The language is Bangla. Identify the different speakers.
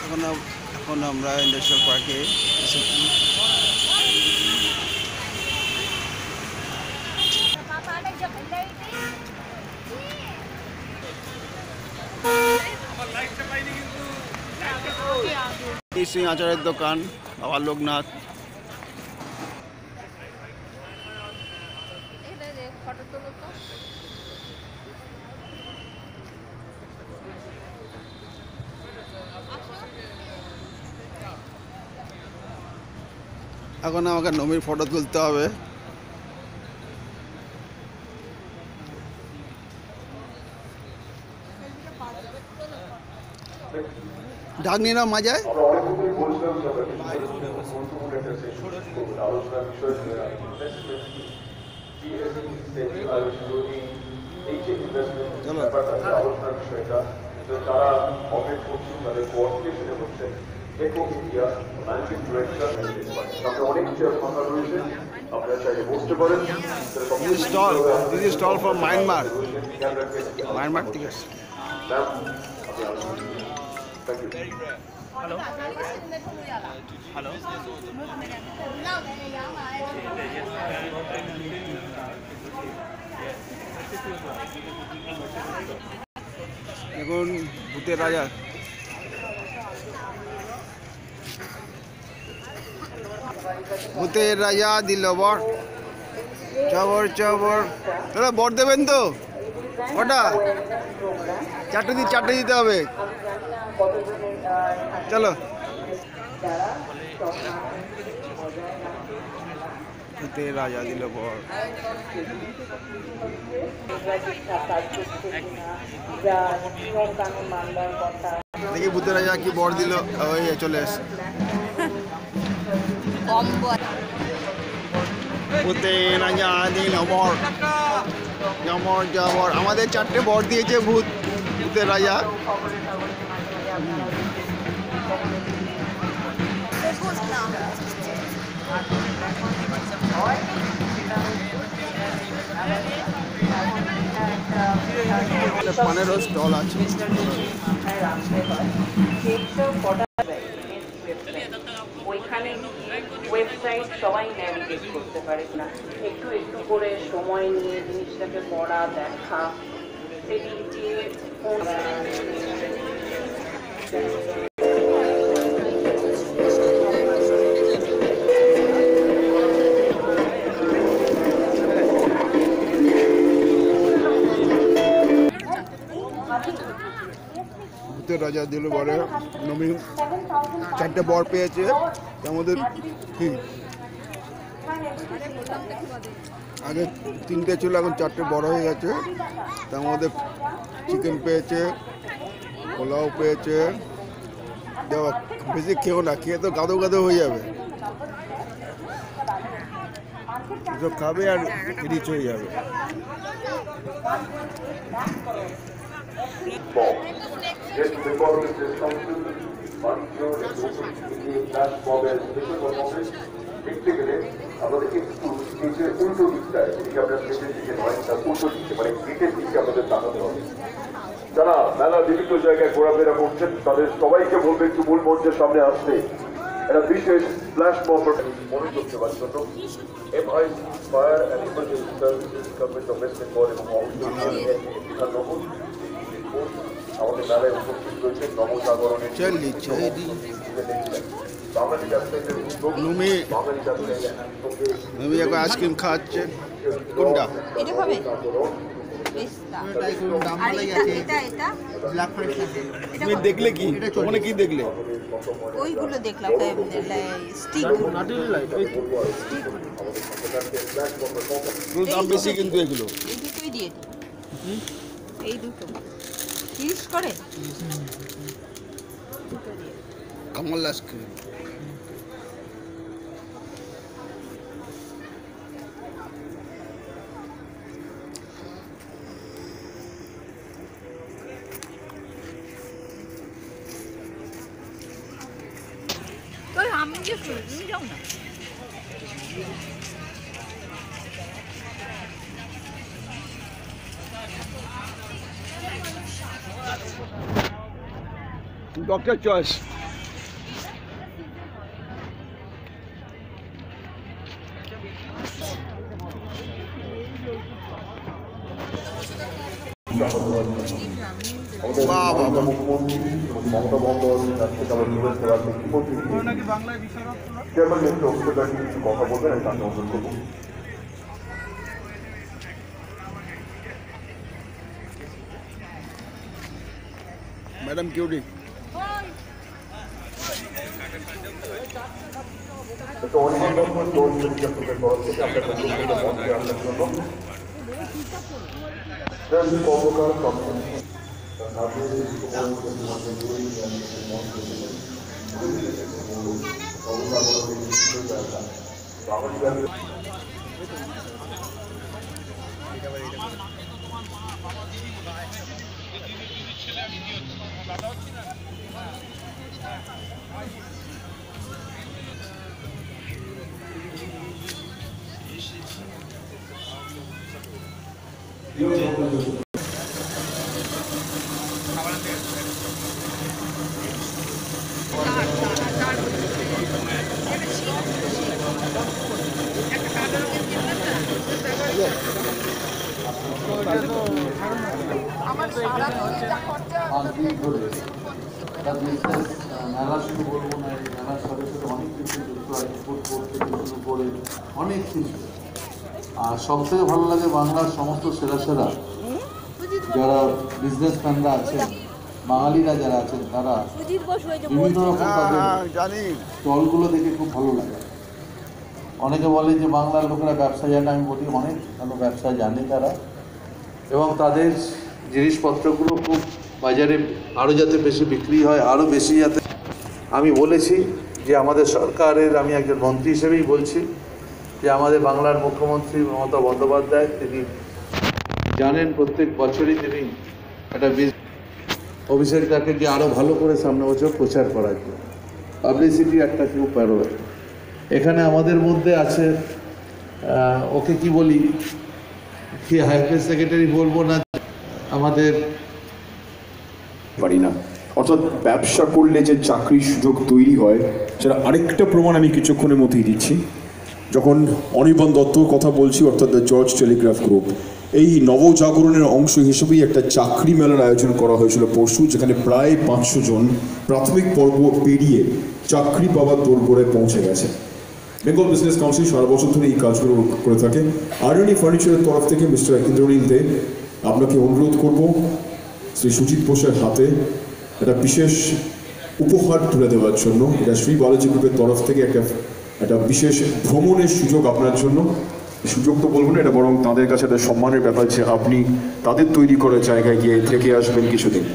Speaker 1: এখন আমরা ইন্ডাস্ট্রিয়াল পার্কে এসেছি। শ্রী আচারের দোকান, বাবা লোকনাথ। এখন আমাকে নমির ফটো তুলতে হবে। ডাক নিয়ে নাও মাজায়। স্টল ফর মায়ানমার ঠিক আছে।
Speaker 2: Hello. Hello.
Speaker 1: এখন ভূতের রাজা দিল বর। চবর দাদা বর দেবেন তো? ওটা চারটে দিতে হবে। চলো ভূতের রাজা দিল বর। দেখি ভূতের রাজা কি বর দিল। ওই চলে এসে ভূতের রাজা দিল বর। জবর আমাদের 4টে বর দিয়েছে ভূতের রাজা। পানেরও স্টল আছে।
Speaker 3: ওইখানে ওয়েবসাইট সবাই ন্যাভিগেট করতে পারে না, একটু একটু করে সময় নিয়ে জিনিসটাকে পড়া দেখা সেদিকে
Speaker 1: ভূতের রাজা দিল বরে। নবীন 4টে বর পেয়েছে। তার মধ্যে কি আগে 3টে ছিল, এখন 4টে বড় হয়ে গেছে। তার মধ্যে চিকেন পেয়েছে, পোলাও পেয়েছে। দেখো বেশি খেও না, খেয়ে তো গাদো হয়ে যাবে। এসব খাবে আর রিচ হয়ে যাবে।
Speaker 4: দেখতে গেলে আমাদের একটু স্টেজের উল্টো দিকটা, এদিকে আমরা স্টেজের দিকে নয়, তার উল্টো দিকে মানে গেটের দিকে আমাদের তাকাতে হবে। যারা মেলা বিভিন্ন জায়গায় ঘোরাফেরা করছেন তাদের সবাইকে বলবে একটু মূল মঞ্চের সামনে আসতে। একটা বিশেষ ফ্ল্যাশ মব মনে করতে পারার জন্য MIC fire and emergency services government of West Bengal এবং আমাদের মেলায় উপস্থিত রয়েছে নবজাগরণের
Speaker 1: নমি এখন আইসক্রিম খাচ্ছে। কোনটা তুমি দেখলে কি? ওখানে কি দেখলে?
Speaker 5: ওইগুলো দেখলাম,
Speaker 1: দাম বেশি কিন্তু এগুলো।
Speaker 5: এই দুটোই দিয়ে এই দুটো 30 করে
Speaker 1: কামাল আইসক্রিম।
Speaker 5: আমি যে তুমি যাও না।
Speaker 1: Dr. Choice. বাহ, বাহ, বাহ।
Speaker 4: মুখ্যমন্ত্রী মমতা বন্দ্যোপাধ্যায় তার থেকে আবার নিবেদন করার মুখ্যমন্ত্রী চেয়ারম্যান মিস্টার অভিষেক ব্যানার্জি কিছু কথা বলবেন আমি তাকে অনুরোধ করবো।
Speaker 1: ম্যাডাম কিউটি
Speaker 4: তো অনেক রকমের লোন আপনাদের তরফ থেকে আপনাদের মন্ত্রী আসার জন্য কর্মকার
Speaker 6: মেলা শুধু বলবো না, এই মেলার সাথে সাথে অনেক কিছু যুক্ত আছে, ফুটবল থেকে শুরু করে অনেক কিছু। আর সব থেকে ভালো লাগে বাংলার সমস্ত সেরা সেরা যারা বিজনেসম্যানরা আছেন, বাঙালিরা যারা আছেন, তারা বিভিন্ন রকম তাদের
Speaker 1: জানি
Speaker 6: স্টলগুলো দেখে খুব ভালো লাগে। অনেকে বলে যে বাংলার লোকেরা ব্যবসা জানে, আমি বলি অনেক ভালো ব্যবসা জানে তারা, এবং তাদের জিনিসপত্রগুলো খুব বাজারে আরও যাতে বেশি বিক্রি হয়, আরও বেশি যাতে। আমি বলেছি যে আমাদের সরকারের, আমি একজন মন্ত্রী হিসেবেই বলছি যে আমাদের বাংলার মুখ্যমন্ত্রী মমতা বন্দ্যোপাধ্যায় তিনি জানেন প্রত্যেক বছরই তিনি একটা অভিষেকটাকে যে আরও ভালো করে সামনে বছর প্রচার করার জন্য পাবলিসিটি একটা খুব বড়। এখানে আমাদের মধ্যে আছে ওকে কি বলি, কি হাইওয়ে সেক্রেটারি বলবো না, আমাদের
Speaker 7: পারি না। অর্থাৎ ব্যবসা করলে যে চাকরির সুযোগ তৈরি হয় সেটা আরেকটা প্রমাণ আমি কিছুক্ষণের মধ্যেই দিচ্ছি। যখন অনির্বাণ দত্তর কথা বলছি, অর্থাৎ দ্য জর্জ টেলিগ্রাফ গ্রুপ, এই নবজাগরণের অংশ হিসেবেই একটা চাকরি মেলার আয়োজন করা হয়েছিল পরশু, যেখানে প্রায় 500 জন প্রাথমিক পর্ব পেরিয়ে চাকরি পাওয়ার দোরগোড়ায় পৌঁছে গেছে। বেঙ্গল বিজনেস কাউন্সিল সারা বছর ধরে এই কাজগুলো করে থাকে। আয়রনি ফার্নিচারের তরফ থেকে মিস্টার ইন্দ্রনীল দে আপনাকে অনুরোধ করব শ্রী সুজিত বোসের হাতে একটা বিশেষ উপহার তুলে দেওয়ার জন্য। এটা শ্রী বালাজি গ্রুপের তরফ থেকে একটা বিশেষ ভ্রমণের সুযোগ আপনার জন্য। সুযোগ তো বলবো না, এটা বরং তাদের কাছে একটা সম্মানের ব্যাপার যে আপনি তাদের তৈরি করা জায়গায় গিয়ে থেকে আসবেন কিছুদিন।